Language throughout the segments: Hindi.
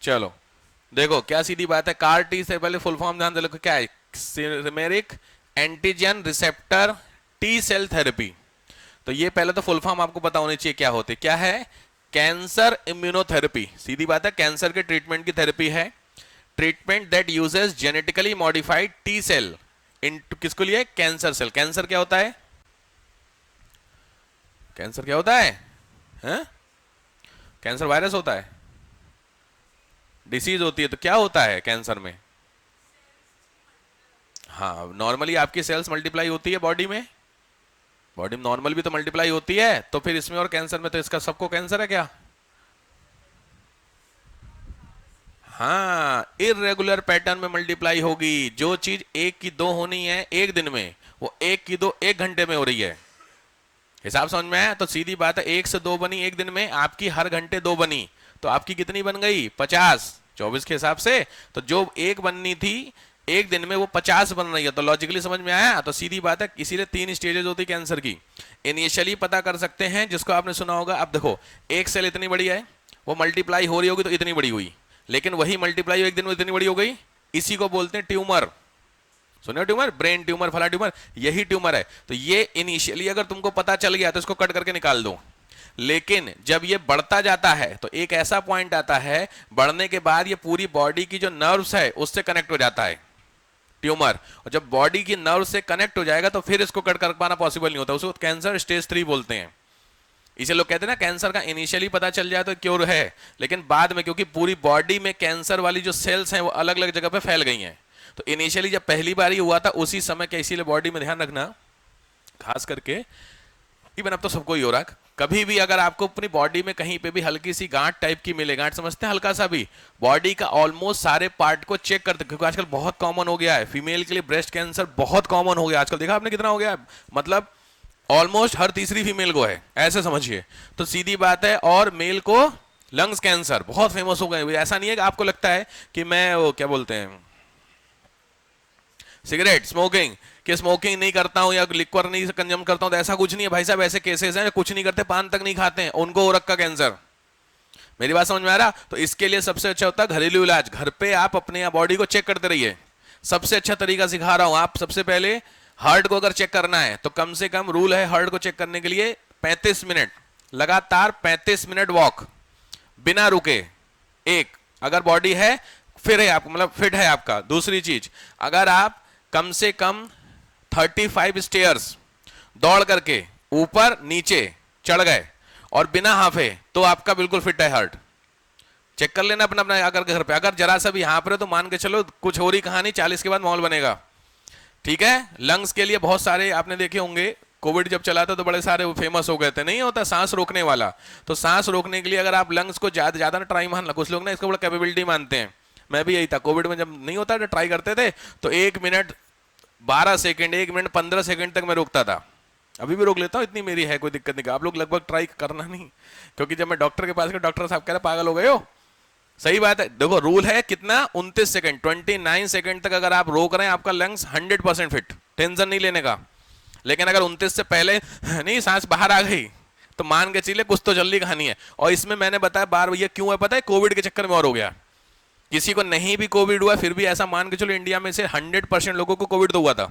चलो देखो क्या सीधी बात है, कार टी से पहले फुल फॉर्म ध्यान दे लो क्या है, chimeric antigen receptor T cell therapy. तो ये पहले तो फुल फॉर्म आपको पता होनी चाहिए क्या होती क्या है, कैंसर इम्यूनोथेरेपी। सीधी बात है, कैंसर के ट्रीटमेंट की थेरेपी है। Treatment that uses genetically modified T cell in किसको लिए, कैंसर सेल। कैंसर क्या होता है, कैंसर क्या होता है, हैं? कैंसर वायरस होता है, डिसीज होती है। तो क्या होता है कैंसर में, हाँ नॉर्मली आपकी सेल्स मल्टीप्लाई होती है बॉडी में, बॉडी में नॉर्मल भी तो मल्टीप्लाई होती है, तो फिर इसमें और कैंसर में तो इसका सबको कैंसर है क्या, हाँ इरेगुलर पैटर्न में मल्टीप्लाई होगी। जो चीज एक की दो होनी है एक दिन में, वो एक की दो एक घंटे में हो रही है। हिसाब समझ में आया? तो सीधी बात है, एक से दो बनी एक दिन में, आपकी हर घंटे दो बनी, तो आपकी कितनी बन गई 50, 24 के हिसाब से। तो जो एक बननी थी एक दिन में वो 50 बन रही है। तो लॉजिकली समझ में आया? तो सीधी बात है, इसीलिए 3 स्टेजेस होती है कैंसर की। इनिशियली पता कर सकते हैं, जिसको आपने सुना होगा। अब देखो एक सेल इतनी बड़ी है, वो मल्टीप्लाई हो रही होगी तो इतनी बड़ी हुई, लेकिन वही मल्टीप्लाई एक दिन में इतनी बड़ी हो गई, इसी को बोलते हैं ट्यूमर। सुनो ट्यूमर, ब्रेन ट्यूमर, फला ट्यूमर, यही ट्यूमर है। तो ये इनिशियली अगर तुमको पता चल गया तो इसको कट करके निकाल दो। लेकिन जब ये बढ़ता जाता है तो एक ऐसा पॉइंट आता है, बढ़ने के बाद ये पूरी बॉडी की जो नर्व्स है उससे कनेक्ट हो जाता है ट्यूमर। और जब बॉडी की नर्व से कनेक्ट हो जाएगा तो फिर इसको कट कर पाना पॉसिबल नहीं होता, उसको कैंसर स्टेज 3 बोलते हैं। इसे लोग कहते हैं ना, कैंसर का इनिशियली पता चल जाए तो क्योर है, लेकिन बाद में क्योंकि पूरी बॉडी में कैंसर वाली जो सेल्स हैं वो अलग अलग जगह पे फैल गई हैं, तो इनिशियली जब पहली बार ही हुआ था उसी समय के, इसीलिए बॉडी में ध्यान रखना खास करके, इवन अब तो सबको ही हो रहा। कभी भी अगर आपको अपनी बॉडी में कहीं पे भी हल्की सी गांठ टाइप की मिले, गांठ समझते हैं, हल्का सा भी, बॉडी का ऑलमोस्ट सारे पार्ट को चेक करते, क्योंकि आजकल बहुत कॉमन हो गया है फीमेल के लिए ब्रेस्ट कैंसर, बहुत कॉमन हो गया आजकल। देखा आपने कितना हो गया, मतलब ऑलमोस्ट हर तीसरी फीमेल को है, ऐसे समझिए। तो सीधी बात है, और मेल को लंग्स कैंसर बहुत फेमस हो गए। ऐसा नहीं है कि आपको लगता है कि मैं वो क्या बोलते हैं सिगरेट स्मोकिंग, कि स्मोकिंग नहीं करता हूं या लिक्वर नहीं कंज्यूम करता हूं, तो ऐसा कुछ नहीं है भाई साहब। ऐसे केसेस हैं कुछ नहीं करते, पान तक नहीं खाते हैं, उनको हो रखा कैंसर। मेरी बात समझ में आ रहा? तो इसके लिए सबसे अच्छा होता है घरेलू इलाज। घर पे आप अपने बॉडी को चेक करते रहिए। सबसे अच्छा तरीका सिखा रहा हूं, आप सबसे पहले हार्ट को अगर चेक करना है तो कम से कम रूल है हार्ट को चेक करने के लिए 35 मिनट लगातार, 35 मिनट वॉक बिना रुके। एक अगर बॉडी है फिर है आप, मतलब फिट है आपका। दूसरी चीज, अगर आप कम से कम 35 स्टेयर्स दौड़ करके ऊपर नीचे चढ़ गए और बिना हाफे, तो आपका बिल्कुल फिट है हार्ट। चेक कर लेना अपना अपना अगर घर पे, अगर जरा सा भी यहाँ पर तो मान के चलो कुछ हो रही कहानी, 40 के बाद माहौल बनेगा। ठीक है, लंग्स के लिए बहुत सारे आपने देखे होंगे, कोविड जब चला था तो बड़े सारे फेमस हो गए थे, नहीं होता सांस रोकने वाला। तो सांस रोकने के लिए अगर आप लंग्स को ज्यादा ज्यादा ना ट्राई मान, कुछ लोग ना इसको बड़ा कैपेबिलिटी मानते हैं, मैं भी यही था। कोविड में जब नहीं होता तो ट्राई करते थे, तो 1 मिनट 12 सेकंड, 1 मिनट 15 सेकंड तक मैं रोकता था। अभी भी रोक लेता हूँ, इतनी मेरी है कोई दिक्कत नहीं। आप लोग लगभग ट्राई करना नहीं, क्योंकि जब मैं डॉक्टर के पास गया, डॉक्टर साहब कह रहे पागल हो गए हो। सही बात है, देखो रूल है कितना, 29 सेकंड, 29 सेकंड तक अगर आप रोक रहे हैं आपका लंग्स 100% फिट, टेंशन नहीं लेने का। लेकिन अगर 29 से पहले नहीं सांस बाहर आ गई तो मान के चलिए कुछ तो जल्दी कहानी है। और इसमें मैंने बताया बार, ये क्यों है पता है, कोविड के चक्कर में और हो गया। किसी को नहीं भी कोविड हुआ फिर भी ऐसा मान के चलो इंडिया में से 100% लोगों को कोविड तो हुआ था।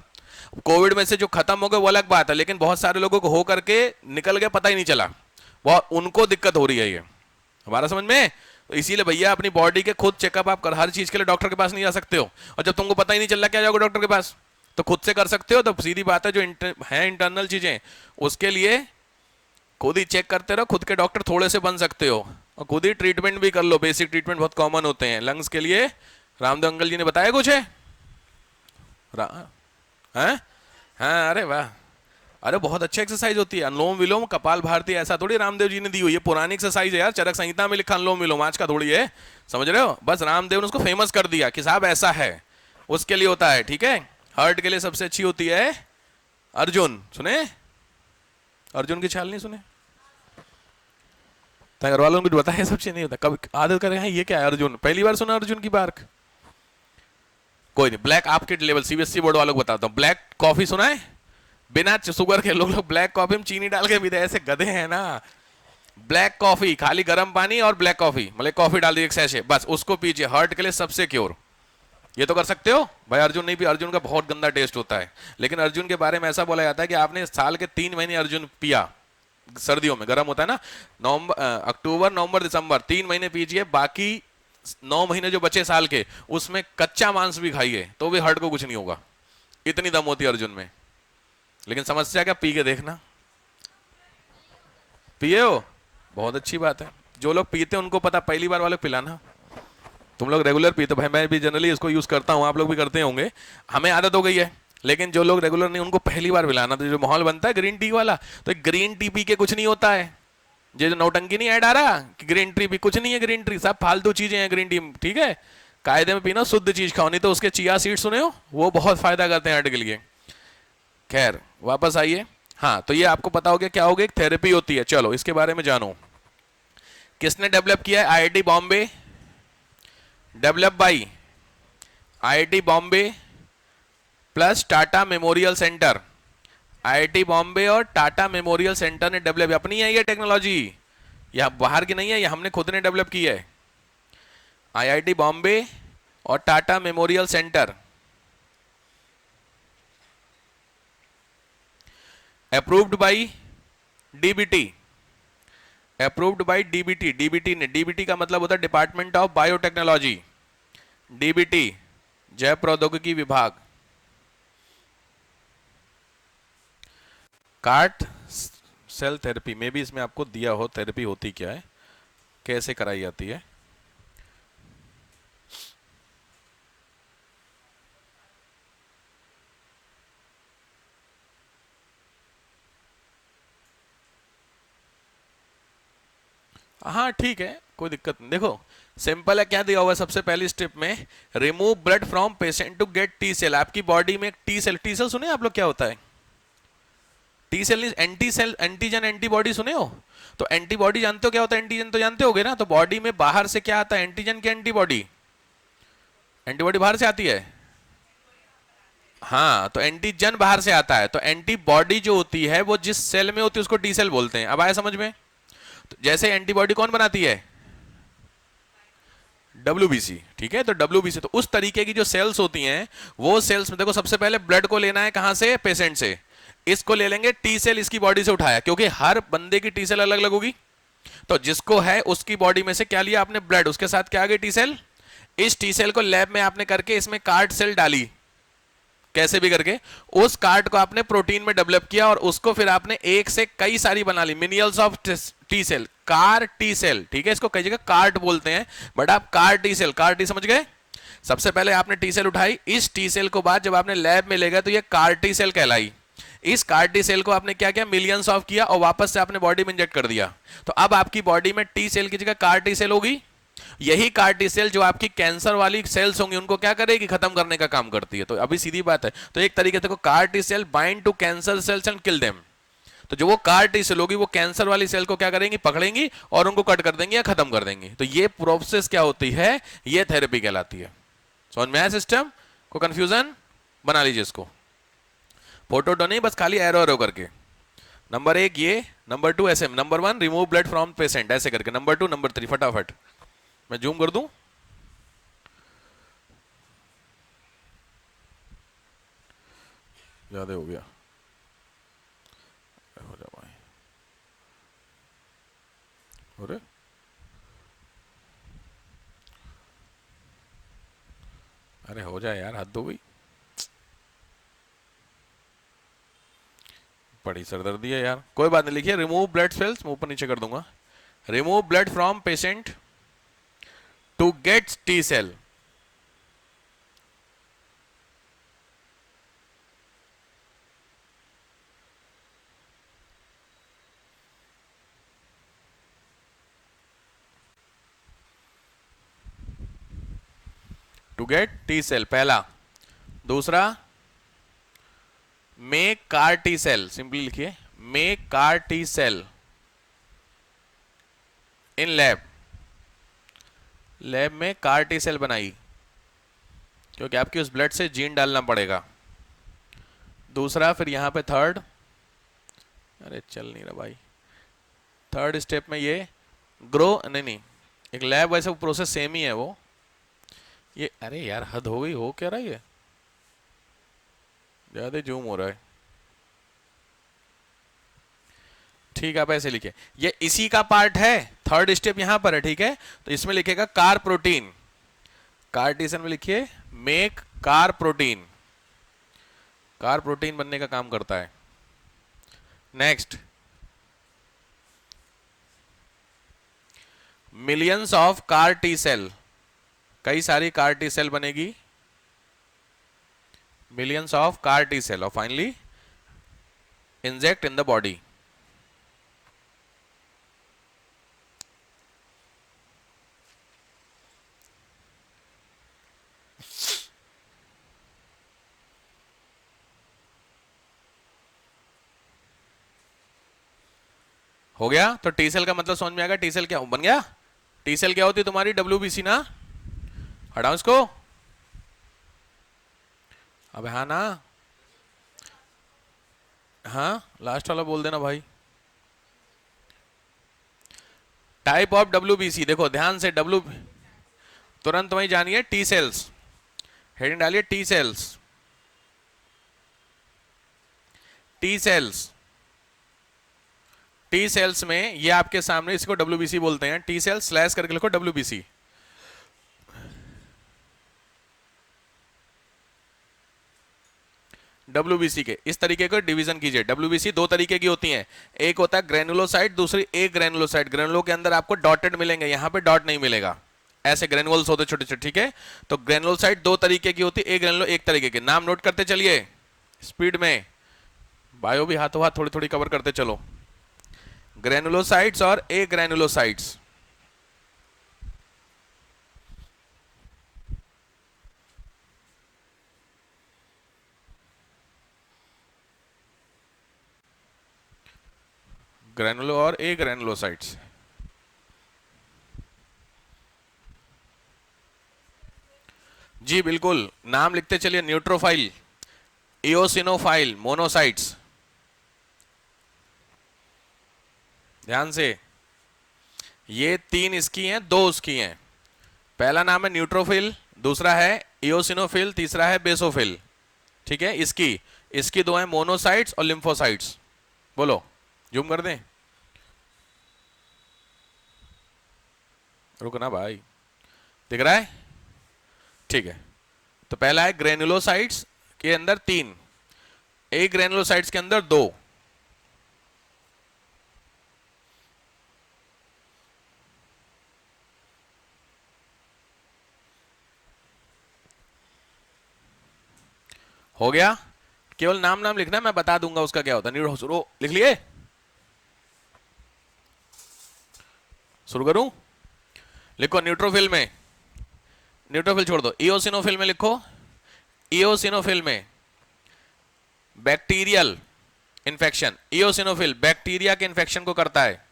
कोविड में से जो खत्म हो गए वो अलग बात है, लेकिन बहुत सारे लोगों को हो करके निकल गया, पता ही नहीं चला, बहुत उनको दिक्कत हो रही है। ये हमारा समझ में? तो इसीलिए भैया अपनी बॉडी के खुद चेकअप आप कर, हर चीज के लिए डॉक्टर के पास नहीं जा सकते हो। और जब तुमको पता ही नहीं चल रहा क्या जाओगे डॉक्टर के पास, तो खुद से कर सकते हो। तो सीधी बात है, जो है इंटरनल चीजें उसके लिए खुद ही चेक करते रहो, खुद के डॉक्टर थोड़े से बन सकते हो, और खुद ही ट्रीटमेंट भी कर लो। बेसिक ट्रीटमेंट बहुत कॉमन होते हैं लंग्स के लिए। रामदेव अंकल जी ने बताया कुछ है? हाँ हाँ, अरे वाह, अरे बहुत अच्छी एक्सरसाइज होती है अनुलोम विलोम, कपाल भारती। ऐसा थोड़ी रामदेव जी ने दी हुई है, पुरानी एक्सरसाइज है यार, चरक संहिता में लिखा अनुलोम विलोम, आज का थोड़ी है, समझ रहे हो? बस रामदेव ने उसको फेमस कर दिया कि साहब ऐसा है, उसके लिए होता है। ठीक है, हार्ट के लिए सबसे अच्छी होती है अर्जुन, सुने? अर्जुन की छाल नहीं सुने? घर वालों को बताया सब चीज नहीं होता, कब आदत कर रहे हैं, ये क्या है अर्जुन, पहली बार सुना अर्जुन की बार्क? कोई नहीं, ब्लैक आपके लेवल सीबीएसई बोर्ड वालों को बताता हूँ, ब्लैक कॉफी सुना है? बिना शुगर के लोग ब्लैक कॉफी में चीनी डाल के पीते, ऐसे गधे हैं ना। ब्लैक कॉफी, खाली गर्म पानी और ब्लैक कॉफी, मतलब कॉफी डाल दी एक सैशे, बस उसको पीजिए, हार्ट के लिए सबसे क्योर। ये तो कर सकते हो भाई। अर्जुन नहीं पी, अर्जुन का बहुत गंदा टेस्ट होता है, लेकिन अर्जुन के बारे में ऐसा बोला जाता है कि आपने साल के 3 महीने अर्जुन पिया, सर्दियों में गर्म होता है ना, नवंबर अक्टूबर नवंबर दिसंबर 3 महीने पीजिए, बाकी 9 महीने जो बचे साल के उसमें कच्चा मांस भी खाइए तो भी हार्ट को कुछ नहीं होगा, इतनी दम होती है अर्जुन में। लेकिन समस्या क्या, पी के देखना। पिए हो, बहुत अच्छी बात है। जो लोग पीते हैं उनको पता, पहली बार वाले पिलाना। तुम लोग रेगुलर पीते भाई, मैं भी जनरली इसको यूज करता हूँ, आप लोग भी करते होंगे, हमें आदत हो गई है। लेकिन जो लोग रेगुलर नहीं, उनको पहली बार पिलाना। तो जो माहौल बनता है ग्रीन टी वाला, तो ग्रीन टी पी के कुछ नहीं होता है। ये जो नौटंकी नहीं ऐड आ रहा कि ग्रीन टी भी कुछ नहीं है, ग्रीन टी सब फालतू चीजें हैं ग्रीन टी, ठीक है। कायदे में पीना, शुद्ध चीज खाओ, नहीं तो उसके चिया सीड सुने हो, वो बहुत फायदा करते हैं हार्ट के लिए। खैर वापस आइए। हाँ, तो ये आपको पता हो गया क्या हो गया, एक थेरेपी होती है। चलो इसके बारे में जानो। किसने डेवलप किया है? IIT Bombay, develop by IIT Bombay plus Tata memorial centre. IIT Bombay और टाटा मेमोरियल सेंटर ने डेवलप, अपनी है ये टेक्नोलॉजी, यह बाहर की नहीं है, ये हमने खुद ने डेवलप की है। आईआईटी बॉम्बे और Tata memorial centre, approved by DBT, approved by DBT. DBT ने, डीबीटी का मतलब होता है डिपार्टमेंट ऑफ बायोटेक्नोलॉजी, डीबीटी जैव प्रौद्योगिकी विभाग। कार्ट सेल थेरेपी में भी इसमें आपको दिया हो थेरेपी होती क्या है, कैसे कराई जाती है। हाँ ठीक है, कोई दिक्कत नहीं। देखो सिंपल है, क्या दिया हुआ है सबसे पहली स्टेप में, remove blood from patient to get T cell. आपकी बॉडी में टी सेल, टी सेल सुने आप लोग क्या होता है? T cell anti cell, antigen antibody सुने हो? तो एंटीबॉडी जानते हो क्या होता है? एंटीजन तो जानते होगे ना। तो बॉडी में बाहर से क्या आता है, एंटीजन की एंटीबॉडी, एंटीबॉडी बाहर से आती है। हाँ, तो एंटीजन बाहर से आता है, तो एंटीबॉडी जो होती है वो जिस सेल में होती है उसको टी सेल बोलते हैं। अब आया समझ में? तो जैसे एंटीबॉडी कौन बनाती है? WBC, ठीक है। तो WBC, तो उस तरीके की जो सेल्स होती हैं, वो सेल्स में देखो सबसे पहले ब्लड को लेना है कहां से? पेशेंट से। इसको ले लेंगे टी सेल, इसकी बॉडी से उठाया, क्योंकि हर बंदे की टी सेल अलग अलग होगी। तो जिसको है उसकी बॉडी में से क्या लिया आपने? ब्लड, उसके साथ क्या आ गई? T cell. इस टी सेल को लैब में आपने करके इसमें कार्ड सेल डाली, कैसे भी करके उस कार्ड को आपने प्रोटीन में डेवलप किया, और उसको फिर आपने एक से कई सारी बना ली, millions of T cell, CAR T cell, ठीक है। इसको कई जगह कार्ड बोलते हैं, बट आप CAR T cell, CAR T समझ गए। सबसे पहले आपने टी सेल उठाई, इस टी सेल को बाद जब आपने लैब में ले गए तो ये कार टी सेल कहलाई। इस कार टी सेल को आपने क्या किया? मिलियंस ऑफ किया और वापस से आपने बॉडी में इंजेक्ट कर दिया। तो अब आपकी बॉडी में टी सेल की जगह कार टी सेल होगी। यही कार टी सेल जो आपकी कैंसर वाली सेल्स होंगी उनको क्या करेगी? खत्म करने का काम करती है। तो अभी सीधी बात है, तो एक तरीके से CAR T cell bind to cancer cells and kill them. तो जो वो कार टी सेल होगी वो कैंसर वाली सेल को क्या करेंगी? पकड़ेंगी और उनको कट कर देंगी या खत्म कर देंगी। तो ये प्रोसेस क्या होती है? ये थेरेपी कहलाती है। समझ में आया सिस्टम? को कंफ्यूजन बना लीजिए इसको, फोटो तो नहीं, बस खाली एरो एरो करके। नंबर 1 ये, नंबर 2 ऐसे, number 1 remove blood from patient ऐसे करके, नंबर 2 नंबर 3 फटाफट। मैं जूम कर दूं, ज्यादा हो गया, हो जा भाई। अरे अरे हो जाए यार, हद हो गई, बड़ी सरदर्दी है यार। कोई बात नहीं, लिखिए रिमूव ब्लड सेल्स, मैं ऊपर नीचे कर दूंगा, remove blood from patient to get T cell. To get T cell पहला। दूसरा, make CAR T cell, simply लिखिए make CAR T cell in lab. Lab में कार टी सेल बनाई, क्योंकि आपकी उस ब्लड से जीन डालना पड़ेगा। दूसरा, फिर यहां पे थर्ड, अरे चल नहीं रहा भाई, थर्ड स्टेप में ये ग्रो, नहीं नहीं, एक लैब वैसे प्रोसेस सेम ही है वो। ये अरे यार हद हो गई, हो क्या रहा है ये, ज्यादा जूम हो रहा है। ठीक है, आप ऐसे लिखे, ये इसी का पार्ट है, थर्ड स्टेप यहां पर है, ठीक है। तो इसमें लिखेगा कार प्रोटीन, कार्टेशियन में लिखिए make CAR protein, CAR protein बनने का काम करता है। Next, millions of CAR T cell, कई सारी कार टी सेल बनेगी, millions of CAR T cell, और finally inject in the body. हो गया, तो टी सेल का मतलब समझ में आएगा, टी सेल क्या बन गया, टी सेल क्या होती है तुम्हारी, डब्ल्यूबीसी ना, हटाओ इसको, अब हाँ ना, हाँ लास्ट वाला बोल देना भाई। टाइप ऑफ डब्ल्यूबीसी, देखो ध्यान से, डब्ल्यू तुरंत वही जानिए, टी सेल्स, हेडिंग डालिए T cells, T cells, T cells में ये आपके सामने, इसको डब्ल्यूबीसी बोलते हैं, टी सेल्स स्लैश करके लिखो डब्ल्यूबीसी। डब्ल्यूबीसी के इस तरीके को डिवीजन कीजिए, डब्ल्यूबीसी दो तरीके की होती हैं, एक होता है ग्रेनुलोसाइट, दूसरी एक ग्रेनुलोसाइट, ग्रेनुलो के अंदर आपको डॉटेड मिलेंगे, यहां पे डॉट नहीं मिलेगा, ऐसे ग्रेनुअल्स होते छोटे छोटे, ठीक है। तो ग्रेनुलोसाइट दो तरीके की होती है, एक ग्रेनुलो एक तरीके के, नाम नोट करते चलिए स्पीड में, बायो भी हाथों हाथ थोड़ी थोड़ी कवर करते चलो, ग्रेनुलोसाइट्स और ए ग्रेनुलोसाइट्स। ग्रेनुलो और ए ग्रेनुलोसाइट्स, जी बिल्कुल, नाम लिखते चलिए, न्यूट्रोफाइल, इओसिनोफाइल, मोनोसाइट्स, ध्यान से, ये तीन इसकी हैं, दो उसकी हैं, पहला नाम है न्यूट्रोफिल, दूसरा है इओसिनोफिल, तीसरा है बेसोफिल, ठीक है। इसकी इसकी दो हैं मोनोसाइट्स और लिम्फोसाइट्स, बोलो जूम कर दें, रुकना भाई, दिख रहा है, ठीक है। तो पहला है ग्रेनुलोसाइट्स के अंदर तीन, एक ग्रेनुलोसाइट्स के अंदर दो, हो गया, केवल नाम नाम लिखना, मैं बता दूंगा उसका क्या होता है। शुरू लिख लिए, शुरू करूं, लिखो न्यूट्रोफिल में, न्यूट्रोफिल छोड़ दो, इओसिनोफिल में लिखो, इओसिनोफिल में बैक्टीरियल इन्फेक्शन, इओसिनोफिल बैक्टीरिया के इन्फेक्शन को करता है।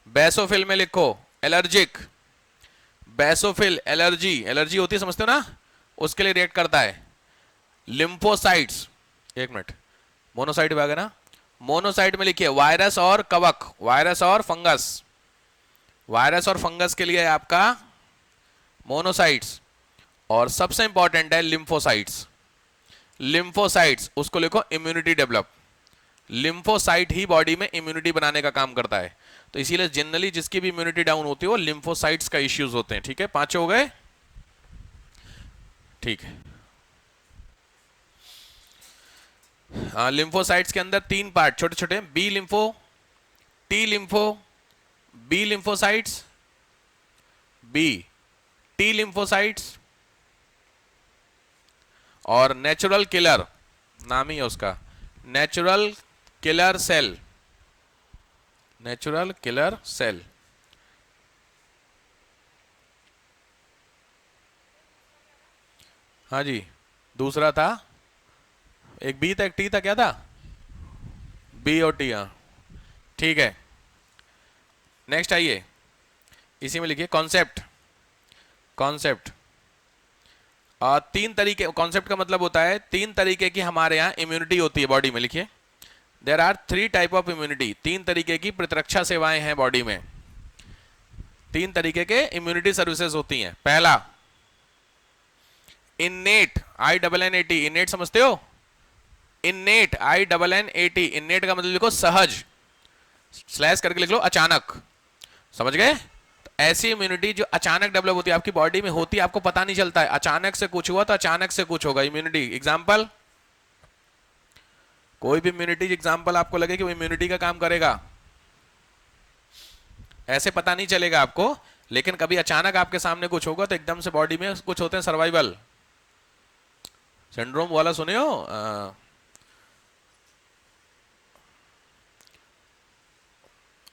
बेसोफिल में लिखो एलर्जिक, बेसोफिल एलर्जी, एलर्जी होती है समझते हो ना, उसके लिए रिएक्ट करता है। लिम्फोसाइट्स, एक मिनट, मोनोसाइट भी आ गया ना, मोनोसाइट में लिखिए वायरस और कवक, वायरस और फंगस, वायरस और फंगस के लिए आपका मोनोसाइट्स, और सबसे इंपॉर्टेंट है लिम्फोसाइट्स, लिम्फोसाइट्स उसको लिखो इम्यूनिटी डेवलप, लिम्फोसाइट ही बॉडी में इम्यूनिटी बनाने का काम करता है। तो इसीलिए जनरली जिसकी भी इम्यूनिटी डाउन होती है वो लिम्फोसाइट्स का इश्यूज होते हैं, ठीक है। पांचों हो गए, ठीक है। लिम्फोसाइट्स के अंदर तीन पार्ट छोटे छोटे, B lympho, T lympho, B lymphocytes, B T lymphocytes, और नेचुरल किलर, नाम ही है उसका, natural killer cell, natural killer cell. हाँ जी, दूसरा था, एक बी था एक टी था, क्या था, बी और टी, हाँ ठीक है। नेक्स्ट आइए, इसी में लिखिए कॉन्सेप्ट, कॉन्सेप्ट, तीन तरीके, कॉन्सेप्ट का मतलब होता है तीन तरीके की हमारे यहाँ इम्यूनिटी होती है बॉडी में, लिखिए there are 3 type of immunity, 3 तरीके की प्रतिरक्षा सेवाएं हैं बॉडी में, 3 तरीके के इम्यूनिटी सर्विसेज होती हैं। पहला इन्नेट, INNAT, इन्नेट समझते हो? इन्नेट, INNAT, इन्नेट का मतलब लिखो सहज, स्लैश करके लिख लो अचानक, समझ गए? तो ऐसी इम्यूनिटी जो अचानक डेवलप होती है आपकी बॉडी में, होती है आपको पता नहीं चलता है, अचानक से कुछ हुआ तो अचानक से कुछ होगा। इम्यूनिटी एग्जांपल, कोई भी इम्यूनिटी एग्जांपल आपको लगे कि वो इम्यूनिटी का काम करेगा, ऐसे पता नहीं चलेगा आपको, लेकिन कभी अचानक आपके सामने कुछ होगा तो एकदम से बॉडी में कुछ होते हैं सर्वाइवल सिंड्रोम वाला, सुने हो?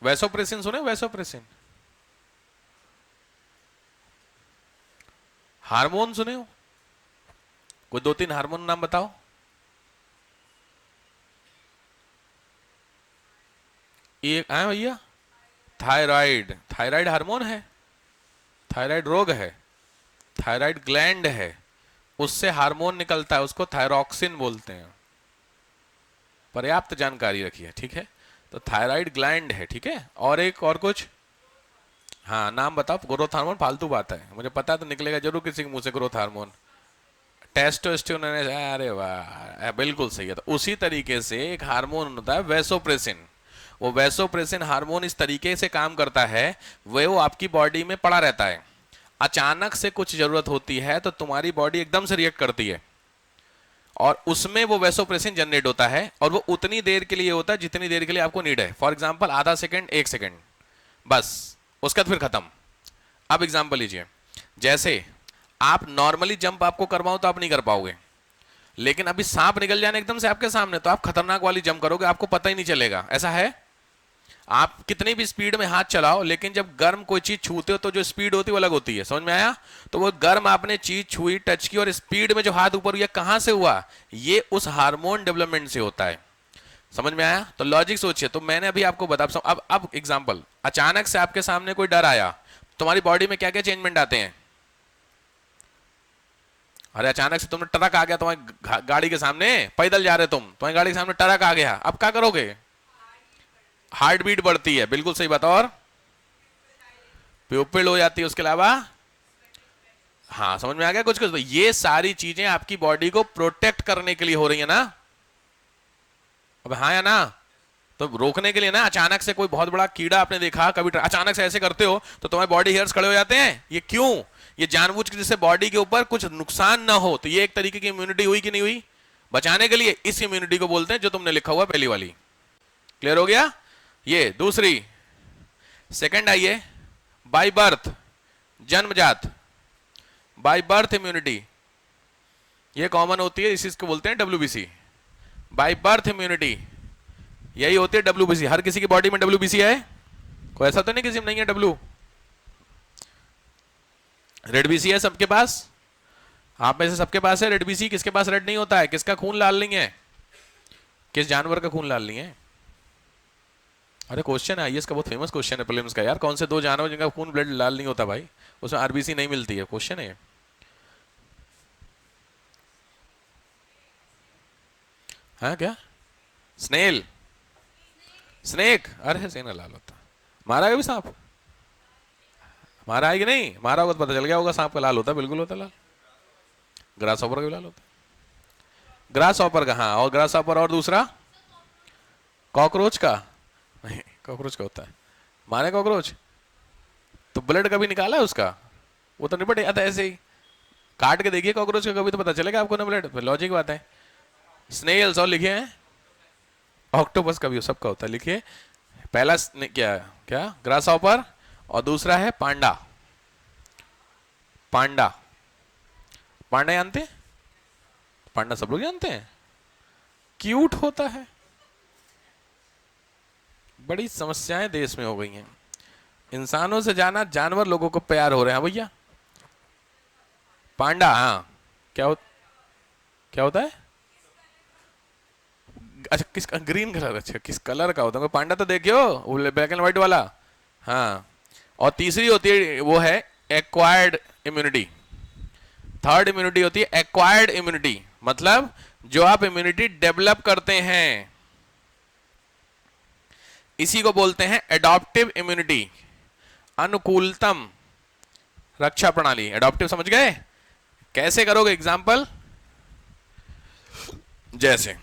वैसोप्रेसिन सुने? वैसोप्रेसिन हार्मोन सुने हो? कोई 2-3 हार्मोन नाम बताओ। एक है भैया, थायराइड, थायराइड हार्मोन है, थायराइड रोग है, थायराइड ग्लैंड है, उससे हार्मोन निकलता है, उसको थायरॉक्सिन बोलते हैं। पर्याप्त जानकारी रखिए, ठीक है? तो थायराइड ग्लैंड है, ठीक है? और एक और कुछ, हाँ नाम बताओ। ग्रोथ हार्मोन फालतू बात है, मुझे पता तो निकलेगा जरूर किसी के मुंह से ग्रोथ हार्मोन, टेस्टोस्टेरोन, अरे वाह बिल्कुल सही है। तो उसी तरीके से एक हार्मोन होता है वैसोप्रेसिन, वो वैसोप्रेसिन हार्मोन इस तरीके से काम करता है, वो आपकी बॉडी में पड़ा रहता है, अचानक से कुछ जरूरत होती है तो तुम्हारी बॉडी एकदम से रिएक्ट करती है और उसमें वो वैसोप्रेसिन जनरेट होता है, और वो उतनी देर के लिए होता है जितनी देर के लिए आपको नीड है। फॉर एग्जांपल आधा सेकंड, 1 सेकंड, बस, उसका फिर खत्म। अब एग्जांपल लीजिए, जैसे आप नॉर्मली जंप आपको करवाओ तो आप नहीं कर पाओगे, लेकिन अभी सांप निकल जाए एकदम से आपके सामने तो आप खतरनाक वाली जंप करोगे, आपको पता ही नहीं चलेगा। ऐसा है? आप कितनी भी स्पीड में हाथ चलाओ, लेकिन जब गर्म कोई चीज छूते हो तो जो स्पीड होती है वो अलग होती है, समझ में आया? तो वो गर्म आपने चीज छुई, टच की, और स्पीड में जो हाथ ऊपर हुआ कहां से हुआ? ये उस हार्मोन डेवलपमेंट से होता है, समझ में आया? तो लॉजिक सोचिए। तो मैंने अभी आपको बता, अब एग्जांपल, अचानक से आपके सामने कोई डर आया, तुम्हारी बॉडी में क्या क्या चेंजमेंट आते हैं? अरे अचानक से तुमने ट्रक आ गया तुम्हारी गाड़ी के सामने, पैदल जा रहे तुम, तुम्हारी गाड़ी के सामने ट्रक आ गया, अब क्या करोगे? हार्ट बीट बढ़ती है, बिल्कुल सही बात। और प्यूपिल हो जाती है, उसके अलावा, हाँ समझ में आ गया कुछ कुछ? तो ये सारी चीजें आपकी बॉडी को प्रोटेक्ट करने के लिए हो रही है ना? अब हाँ या ना? तो रोकने के लिए ना, अचानक से कोई बहुत बड़ा कीड़ा आपने देखा, कभी अचानक से ऐसे करते हो तो तुम्हारे बॉडी हेयर्स खड़े हो जाते हैं, ये क्यों? ये जानबूझ के, जिससे बॉडी के ऊपर कुछ नुकसान ना हो। तो ये एक तरीके की इम्यूनिटी हुई कि नहीं हुई? बचाने के लिए। इस इम्यूनिटी को बोलते हैं जो तुमने लिखा हुआ पहली वाली। क्लियर हो गया? ये दूसरी, सेकंड आइए, बाय बर्थ, जन्मजात, बाय बर्थ इम्यूनिटी, ये कॉमन होती है, इसको बोलते हैं WBC, बाय बर्थ इम्यूनिटी, यही होती है WBC। हर किसी की बॉडी में WBC है? कोई ऐसा तो नहीं किसी में नहीं है W? रेड BC है सबके पास? आप में से सबके पास है रेड BC? किसके पास रेड नहीं होता है? किसका खून लाल नहीं है? किस जानवर का खून लाल नहीं है? अरे क्वेश्चन है IAS का, बहुत फेमस क्वेश्चन है प्रीलिम्स का यार, कौन से 2 जानवर जिनका खून ब्लड लाल नहीं होता भाई, उसमें RBC नहीं मिलती है? क्वेश्चन है। हाँ क्या? Snail, snake? अरे स्नेक लाल होता। मारा है भी सांप? मारा है कि नहीं? मारा होगा तो पता चल गया होगा, सांप का लाल होता, बिल्कुल होता लाल। ग्रास ऑपर का भी लाल होता, ग्रास ऑपर का, हाँ। और ग्रास ऑपर, और दूसरा कॉकरोच का? नहीं, कॉकरोच का होता है। मारे कॉकरोच तो ब्लड कभी निकाला है उसका? वो तो निपट जाता है ऐसे ही, काट के देखिए कॉकरोच का, कभी तो पता चलेगा आपको ना ब्लड। लॉजिक बात है। स्नेल्स, और लिखिए ऑक्टोपस का भी सबका होता है, लिखिए। पहला क्या क्या? ग्रास ऑपर, और दूसरा है पांडा। पांडा, पांडा जानते हैं? पांडा सब लोग जानते हैं, क्यूट होता है। बड़ी समस्याएं देश में हो गई हैं, इंसानों से जाना जानवर लोगों को प्यार हो रहे हैं भैया। पांडा, हाँ। क्या होता है? अच्छा, किस ग्रीन कलर? अच्छा, किस कलर का होता है पांडा? तो देखियो, ब्लैक एंड व्हाइट वाला, हाँ। और तीसरी होती है, वो है एक्वायर्ड इम्यूनिटी। थर्ड इम्यूनिटी होती है एक्वायर्ड इम्यूनिटी, मतलब जो आप इम्यूनिटी डेवलप करते हैं। इसी को बोलते हैं एडॉप्टिव इम्यूनिटी, अनुकूलतम रक्षा प्रणाली। एडॉप्टिव समझ गए? कैसे करोगे? एग्जाम्पल, जैसे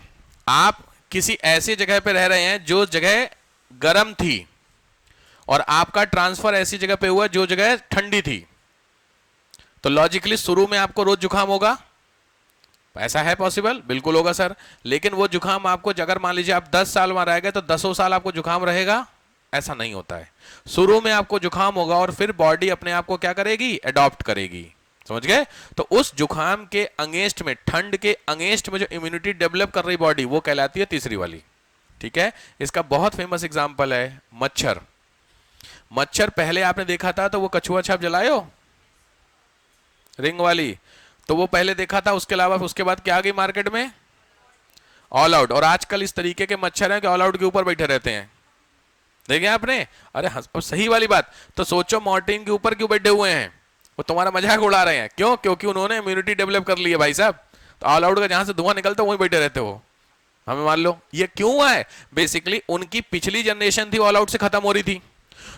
आप किसी ऐसी जगह पे रह रहे हैं जो जगह गर्म थी और आपका ट्रांसफर ऐसी जगह पे हुआ जो जगह ठंडी थी, तो लॉजिकली शुरू में आपको रोज जुकाम होगा। ऐसा है पॉसिबल? बिल्कुल होगा सर। लेकिन वो जुकाम आपको, अगर मान लीजिए आप 10 साल वहां रह गए तो 10 साल आपको जुकाम रहेगा? ऐसा नहीं होता है। शुरू में आपको जुकाम होगा और फिर बॉडी अपने आप को क्या करेगी? एडॉप्ट करेगी। समझ गए? तो उस जुकाम के अगेंस्ट में, ठंड के अगेंस्ट में जो इम्यूनिटी डेवलप कर रही बॉडी, वो कहलाती है तीसरी वाली। ठीक है? इसका बहुत फेमस एग्जांपल है मच्छर। मच्छर पहले आपने देखा था तो वो कछुआ छाप जलाए हो, रिंग वाली, तो वो पहले देखा था। उसके अलावा उसके बाद क्या आ गई मार्केट में? All out. और आजकल इस तरीके के मच्छर हैं कि ऑल आउट के ऊपर बैठे रहते हैं। देखे आपने? अरे अब सही वाली बात। तो सोचो मॉर्टिन के ऊपर क्यों बैठे हुए हैं? वो तुम्हारा मजाक उड़ा रहे हैं। क्यों? क्योंकि उन्होंने इम्यूनिटी डेवलप कर ली है भाई साहब। तो ऑल आउट का जहां से धुआं निकलता है वहीं बैठे रहते हो। हमें मान लो ये क्यों हुआ है? बेसिकली उनकी पिछली जनरेशन थी ऑल आउट से खत्म हो रही थी,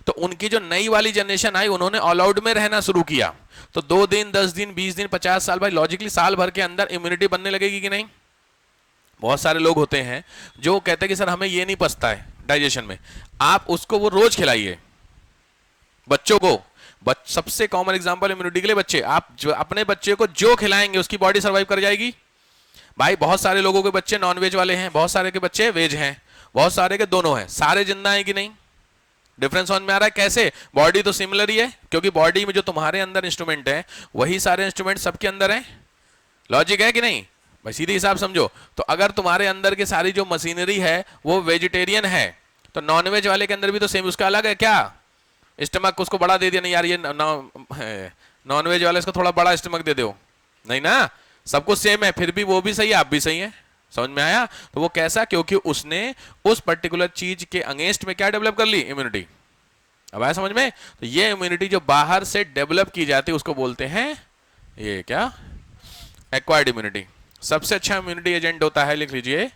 तो उनकी जो नई वाली जनरेशन आई उन्होंने ऑल आउट में रहना शुरू किया। तो 2 दिन, 10 दिन, 20 दिन, 50 साल, भाई लॉजिकली साल भर के अंदर इम्यूनिटी बनने लगेगी कि नहीं? बहुत सारे लोग होते हैं जो कहते हैं कि सर हमें ये नहीं पचता है डाइजेशन में। आप उसको वो रोज खिलाइए बच्चों को। सबसे कॉमन एग्जांपल इम्यूनिटी के लिए बच्चे। आप अपने बच्चे को जो खिलाएंगे उसकी बॉडी सर्वाइव कर जाएगी। भाई बहुत सारे लोगों के बच्चे नॉन वेज वाले हैं, बहुत सारे के बच्चे वेज हैं, बहुत सारे के दोनों हैं। सारे जिंदा हैं कि नहीं? डिफरेंस समझ में आ रहा है? कैसे? बॉडी तो सिमिलर ही है, क्योंकि बॉडी में जो तुम्हारे अंदर इंस्ट्रूमेंट है वही सारे इंस्ट्रूमेंट सबके अंदर हैं। लॉजिक है कि नहीं? भाई सीधे हिसाब समझो। तो अगर तुम्हारे अंदर की सारी जो मशीनरी है वो वेजिटेरियन है, तो नॉनवेज वाले के अंदर भी तो सेम उसका अलग है क्या? स्टमक उसको बड़ा दे दिया, नहीं यार ये नॉनवेज वाले इसको थोड़ा बड़ा स्टमक दे दो, नहीं ना, सब कुछ सेम है, फिर भी वो भी सही है आप भी सही है। समझ में आया? तो वो कैसा? क्योंकि उसने उस पर्टिकुलर चीज के अगेंस्ट में क्या डेवलप कर ली? इम्यूनिटी। अब आया समझ में? तो ये इम्यूनिटी जो बाहर से डेवलप की जाती है उसको बोलते हैं ये क्या? Acquired immunity. सबसे अच्छा इम्यूनिटी एजेंट होता है, लिख लीजिए,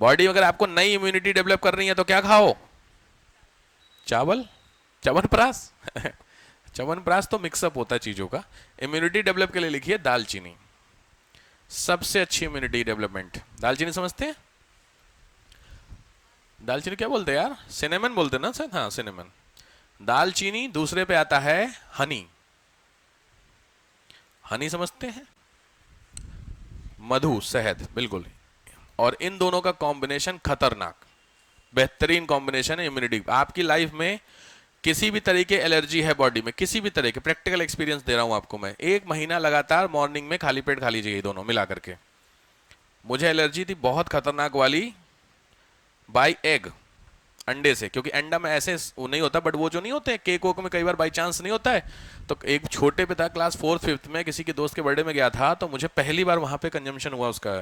बॉडी अगर आपको नई इम्यूनिटी डेवलप करनी है तो क्या खाओ? चावल, च्यवनप्राश च्यवनप्राश तो मिक्सअप होता है चीजों का। इम्यूनिटी डेवलप के लिए लिखिए दालचीनी। सबसे अच्छी इम्यूनिटी डेवलपमेंट दालचीनी। समझते हैं? दालचीनी क्या बोलते हैं यार? सिनेमन बोलते हैं ना सर? हाँ सिनेमन। दालचीनी। दूसरे पे आता है हनी। हनी समझते हैं? मधु, शहद, बिल्कुल। और इन दोनों का कॉम्बिनेशन खतरनाक, बेहतरीन कॉम्बिनेशन है इम्यूनिटी। आपकी लाइफ में किसी भी तरह की एलर्जी है बॉडी में, किसी भी तरह के, प्रैक्टिकल एक्सपीरियंस दे रहा हूं आपको मैं, 1 महीना लगातार मॉर्निंग में खाली पेट खा लीजिए ये दोनों मिला करके। मुझे एलर्जी थी बहुत खतरनाक वाली बाय एग, अंडे से, क्योंकि अंडा में ऐसे वो नहीं होता, बट वो जो नहीं होते केक वोक में कई बार बाई चांस नहीं होता है। तो एक छोटे पे था, क्लास 4th 5th में, किसी के दोस्त के बर्थडे में गया था, तो मुझे पहली बार वहां पे कंजम्पशन हुआ उसका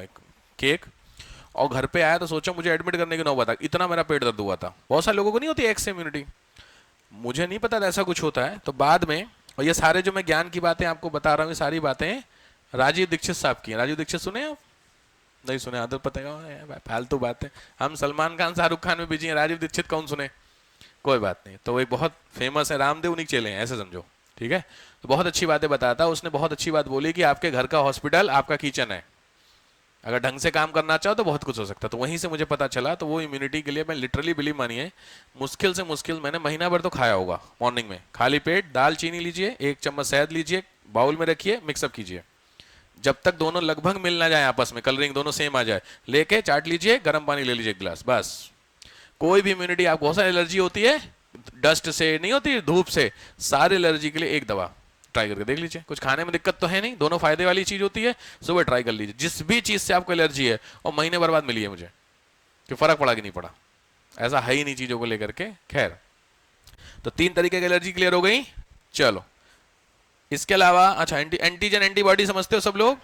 केक, और घर पे आया तो सोचा मुझे एडमिट करने की नौबत आ, इतना मेरा पेट दर्द हुआ था। बहुत सारे लोगों को नहीं होती एग से इम्यूनिटी, मुझे नहीं पता था ऐसा कुछ होता है। तो बाद में, और ये सारे जो मैं ज्ञान की बातें आपको बता रहा हूँ, ये सारी बातें राजीव दीक्षित साहब की। राजीव दीक्षित सुने आप? नहीं सुने? आदत पता है, फालतू बातें। हम सलमान खान शाहरुख खान में बिजी हैं, राजीव दीक्षित कौन सुने? कोई बात नहीं। तो वही बहुत फेमस है, रामदेव उन्हीं चले हैं, ऐसे समझो। ठीक है? तो बहुत अच्छी बातें बताता। उसने बहुत अच्छी बात बोली कि आपके घर का हॉस्पिटल आपका किचन है, अगर ढंग से काम करना चाहो तो बहुत कुछ हो सकता है। तो वहीं से मुझे पता चला। तो वो इम्यूनिटी के लिए मैं लिटरली बिलीव मानिए, मुश्किल से मुश्किल मैंने महीना भर तो खाया होगा। मॉर्निंग में खाली पेट दाल चीनी लीजिए, 1 चम्मच शहद लीजिए, बाउल में रखिए, मिक्सअप कीजिए, जब तक दोनों लगभग मिल ना जाए आपस में, कलरिंग दोनों सेम आ जाए, लेके चाट लीजिए, गर्म पानी ले लीजिए 1 गिलास, बस। कोई भी इम्यूनिटी, आपको बहुत सारी एलर्जी होती है, डस्ट से नहीं होती, धूप से, सारी एलर्जी के लिए एक दवा ट्राई करके देख लीजिए। कुछ खाने में दिक्कत तो है नहीं, दोनों फायदे वाली चीज होती है। सुबह ट्राई कर लीजिए, जिस भी चीज से आपको एलर्जी है, और महीने भर बाद मिली है मुझे कि फर्क पड़ा कि नहीं पड़ा। ऐसा है ही नहीं चीजों को लेकर के। खैर, तो 3 तरीके की एलर्जी क्लियर हो गई। चलो, इसके अलावा अच्छा, एंटीजन एंटीबॉडी समझते हो सब लोग?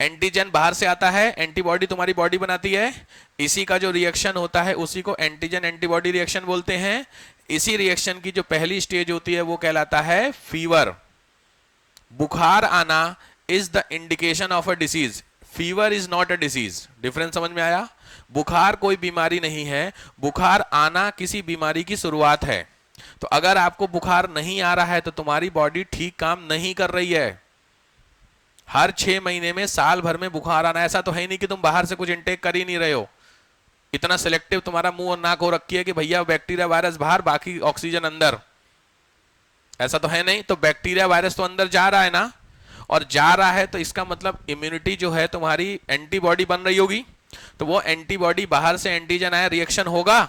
एंटीजन बाहर से आता है, एंटीबॉडी तुम्हारी बॉडी बनाती है। इसी का जो रिएक्शन होता है उसी को एंटीजन एंटीबॉडी रिएक्शन बोलते हैं। इसी रिएक्शन की जो पहली स्टेज होती है वो कहलाता है फीवर। बुखार आना is the indication of a disease. Fever is not a disease. Difference समझ में आया? बुखार कोई बीमारी नहीं है, बुखार आना किसी बीमारी की शुरुआत है। तो अगर आपको बुखार नहीं आ रहा है तो तुम्हारी बॉडी ठीक काम नहीं कर रही है। हर 6 महीने में, साल भर में बुखार आना, ऐसा तो है नहीं कि तुम बाहर से कुछ इंटेक कर ही नहीं रहे हो। इतना सिलेक्टिव तुम्हारा मुंह और नाक हो रखी है कि भैया बैक्टीरिया वायरस बाहर, बाकी ऑक्सीजन अंदर, ऐसा तो है नहीं। तो बैक्टीरिया वायरस तो अंदर जा रहा है ना, और जा रहा है तो इसका मतलब इम्यूनिटी जो है तुम्हारी, एंटीबॉडी बन रही होगी। तो वो एंटीबॉडी, बाहर से एंटीजन आया, रिएक्शन होगा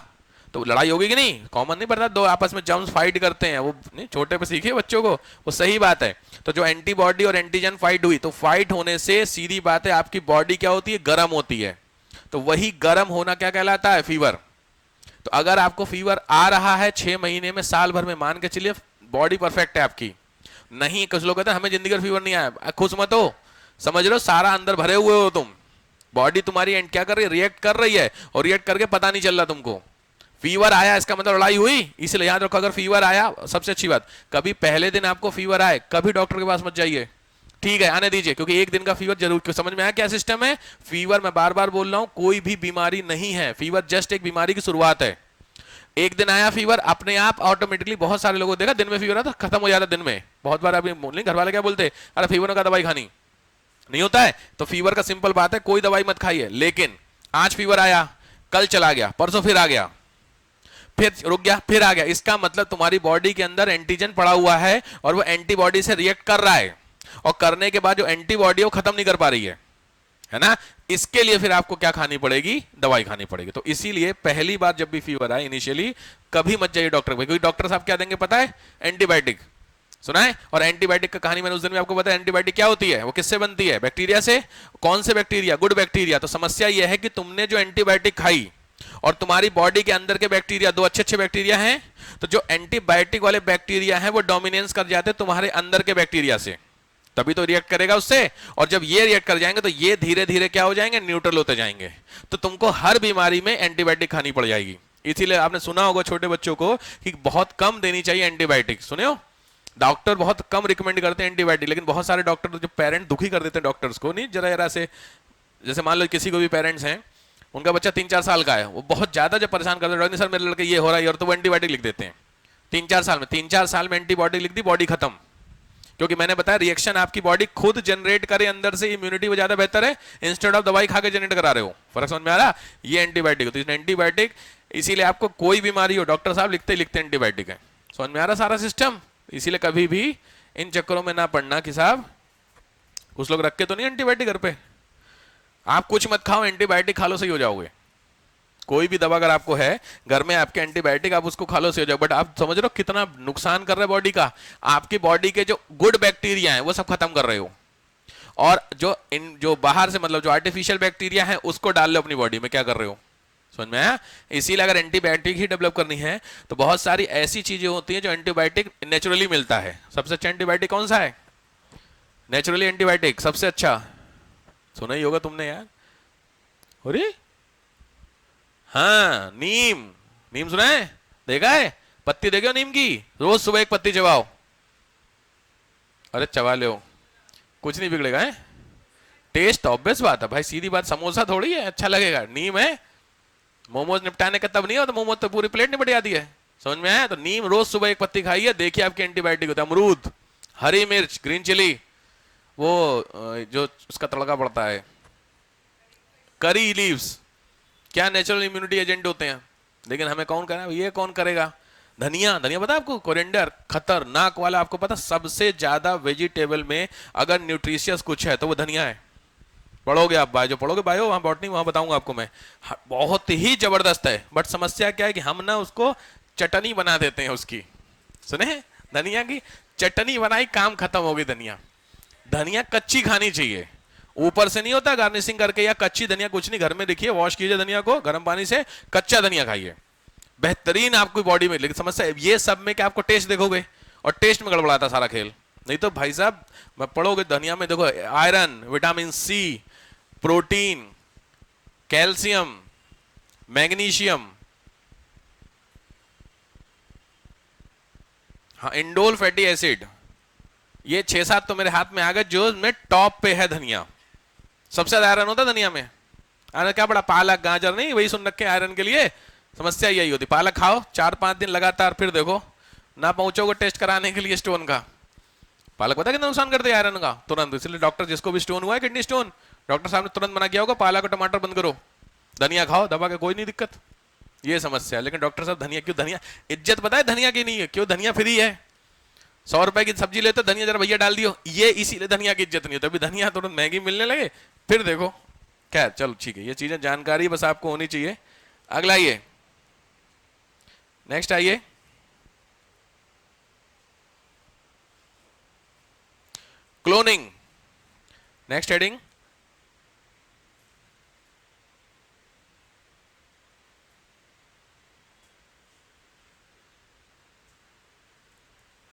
तो लड़ाई होगी कि नहीं? कॉमन नहीं पड़ता, दो आपस में जर्म्स फाइट करते हैं, वो नहीं छोटे पे सीखे बच्चों को, वो सही बात है। तो जो एंटीबॉडी और एंटीजन फाइट हुई, तो फाइट होने से सीधी बात है आपकी बॉडी क्या होती है? गर्म होती है। तो वही गर्म होना क्या कहलाता है? फीवर। तो अगर आपको फीवर आ रहा है 6 महीने में, साल भर में, मान के चलिए बॉडी परफेक्ट है आपकी। नहीं, कुछ लोग कहते हैं हमें जिंदगी में फीवर नहीं आया, खुश मत हो, समझ लो सारा अंदर भरे हुए हो तुम। बॉडी तुम्हारी एंड क्या कर रही है? रिएक्ट कर रही है, और रिएक्ट करके पता नहीं चल रहा तुमको। फीवर आया इसका मतलब लड़ाई हुई। इसलिए याद रखो, अगर फीवर आया, सबसे अच्छी बात, कभी पहले दिन आपको फीवर आए, कभी डॉक्टर के पास मत जाइए। ठीक है, आने दीजिए, क्योंकि एक दिन का फीवर जरूर। समझ में आया क्या सिस्टम है? फीवर, मैं बार बार बोल रहा हूं, कोई भी बीमारी नहीं है। फीवर जस्ट एक बीमारी की शुरुआत है। एक दिन आया फीवर, अपने आप ऑटोमेटिकली, बहुत सारे लोगों को देखा दिन में फीवर आता, खत्म हो जाता दिन में। बहुत बार अभी घर वाले क्या बोलते, अरे फीवर का दवाई खानी नहीं होता है। तो फीवर का सिंपल बात है, कोई दवाई मत खाइए। लेकिन आज फीवर आया, कल चला गया, परसों फिर आ गया, फिर रुक गया, फिर आ गया, इसका मतलब तुम्हारी बॉडी के अंदर एंटीजन पड़ा हुआ है, और वो एंटीबॉडी से रिएक्ट कर रहा है, और करने के बाद जो एंटीबॉडी है वो खत्म नहीं कर पा रही है ना। इसके लिए फिर आपको क्या खानी पड़ेगी? दवाई खानी पड़ेगी। तो इसीलिए पहली बार जब भी फीवर आए, इनिशियली कभी मत जाइए डॉक्टर पे, क्योंकि डॉक्टर साहब क्या देंगे पता है? एंटीबायोटिक। सुना है? और एंटीबायोटिक का कहानी मैंने उस दिन भी आपको बताया। एंटीबायोटिक क्या होती है? वो किससे बनती है? बैक्टीरिया से। कौन से बैक्टीरिया? Good bacteria. तो समस्या यह है कि तुमने जो एंटीबायोटिक खाई, और तुम्हारी बॉडी के अंदर के बैक्टीरिया, दो अच्छे अच्छे बैक्टीरिया हैं, तो जो एंटीबायोटिक वाले बैक्टीरिया हैं वो डोमिनेंस कर जाते हैं तुम्हारे अंदर के बैक्टीरिया से, तभी तो रिएक्ट करेगा उससे। और जब ये रिएक्ट कर जाएंगे तो ये धीरे धीरे क्या हो जाएंगे? न्यूट्रल होते जाएंगे। तो तुमको हर बीमारी में एंटीबायोटिक खानी पड़ जाएगी। इसीलिए आपने सुना होगा छोटे बच्चों को कि बहुत कम देनी चाहिए एंटीबायोटिक। सुने हो? डॉक्टर बहुत कम रिकमेंड करते हैं एंटीबायोटिक, लेकिन बहुत सारे डॉक्टर जो पेरेंट दुखी कर देते हैं डॉक्टर्स को, नहीं जरा जरा से। जैसे मान लो किसी को भी पेरेंट्स हैं, उनका बच्चा 3-4 साल का है, वो बहुत ज्यादा जब परेशान करते हैं, सर मेरे लड़के ये हो रहा है, और तो वो एंटीबायोटिक लिख देते हैं 3-4 साल में एंटीबायोटिक लिख दी, बॉडी खत्म। क्योंकि मैंने बताया रिएक्शन आपकी बॉडी खुद जनरेट करे अंदर से, इम्यूनिटी वो ज्यादा बेहतर है, इंस्टेड ऑफ दवाई खा के जनरेट करा रहे हो। फर्क समझ में आ रहा? ये एंटीबायोटिक। तो एंटीबायोटिक, इसीलिए आपको कोई बीमारी हो, डॉक्टर साहब लिखते लिखते एंटीबायोटिक है। समझ में आ रहा सारा सिस्टम? इसीलिए कभी भी इन चक्करों में ना पड़ना कि साहब कुछ लोग रख के तो नहीं एंटीबायोटिक घर पे। आप कुछ मत खाओ, एंटीबायोटिक खा लो, सही हो जाओगे। कोई भी दवा अगर आपको है घर में, आपके एंटीबायोटिक, आप उसको खा लो, सही हो जाओ। बट आप समझ रहे हो कितना नुकसान कर रहे हैं बॉडी का? आपकी बॉडी के जो गुड बैक्टीरिया हैं वो सब खत्म कर रहे हो, और जो बाहर से, मतलब जो आर्टिफिशियल बैक्टीरिया है, उसको डाल लो अपनी बॉडी में, क्या कर रहे हो? समझ में आया? इसीलिए अगर एंटीबायोटिक ही डेवलप करनी है तो बहुत सारी ऐसी चीजें होती हैं जो एंटीबायोटिक नेचुरली मिलता है। सबसे अच्छा एंटीबायोटिक कौन सा है? नेचुरली एंटीबायोटिक सबसे अच्छा। सुना ही होगा तुमने यार। अरे हाँ, नीम। नीम सुना है? देखा है? पत्ती देखे हो नीम की? रोज सुबह एक पत्ती चबाओ। अरे चबा लो, कुछ नहीं बिगड़ेगा है। टेस्ट ऑब्वियस बात है भाई, सीधी बात, समोसा थोड़ी है अच्छा लगेगा, नीम है। मोमोज निपटाने का तब नहीं हो तो मोमोज तो पूरी प्लेट निपट जाती है। समझ में आया? तो नीम रोज सुबह एक पत्ती खाइए, देखिए आपकी एंटीबायोटिक होता है। अमरूद, हरी मिर्च, ग्रीन चिली, वो जो उसका तड़का पड़ता है, करी लीव्स, क्या नेचुरल इम्यूनिटी एजेंट होते हैं। लेकिन हमें कौन करेगा? ये कौन करेगा? धनिया। धनिया पता है आपको? कोरिएंडर, खतरनाक वाला। आपको पता सबसे ज्यादा वेजिटेबल में अगर न्यूट्रिशियस कुछ है तो वो धनिया है। पढ़ोगे आप, बायो पढ़ोगे, बायो वहां बॉटनी, वहां बताऊंगा आपको मैं। बहुत ही जबरदस्त है। बट समस्या क्या है कि हम ना उसको चटनी बना देते हैं उसकी। सुने? धनिया की चटनी बनाई, काम खत्म हो गई। धनिया कच्ची खानी चाहिए, ऊपर से नहीं होता गार्निशिंग करके, या कच्ची धनिया कुछ नहीं, घर में देखिए वॉश कीजिए धनिया को गर्म पानी से, कच्चा धनिया खाइए, बेहतरीन आपकी बॉडी में। लेकिन समस्या ये सब में कि आपको टेस्ट देखोगे, और टेस्ट में गड़बड़ाता सारा खेल। नहीं तो भाई साहब मैं पढ़ोगे धनिया में, देखो iron, vitamin C, protein, calcium, magnesium, हाँ इंडोल फैटी एसिड, ये 6-7 तो मेरे हाथ में आ गए जो में टॉप पे है धनिया। सबसे ज्यादा आयरन होता है धनिया में। आयरन क्या पड़ा, पालक गाजर नहीं, वही सुन रखे आयरन के लिए। समस्या यही होती, पालक खाओ 4-5 दिन लगातार, फिर देखो ना पहुंचोगे टेस्ट कराने के लिए स्टोन का। पालक पता कितना नुकसान करते हैं आयरन का, तुरंत। इसलिए डॉक्टर, जिसको भी स्टोन हुआ है किडनी स्टोन, डॉक्टर साहब ने तुरंत मना किया होगा पालक और टमाटर बंद करो, धनिया खाओ दबा के, कोई नहीं दिक्कत। ये समस्या है। लेकिन डॉक्टर साहब धनिया क्यों, धनिया इज्जत पता है धनिया की नहीं है, क्यों, धनिया फ्री है। 100 रुपए की सब्जी लेते धनिया जरा भैया डाल दियो, ये इसीलिए धनिया की इज्जत नहीं होती। अभी धनिया तुरंत महंगी मिलने लगे, फिर देखो। खैर चलो ठीक है, ये चीजें जानकारी बस आपको होनी चाहिए। अगला आइए, नेक्स्ट आइए, क्लोनिंग। Next heading,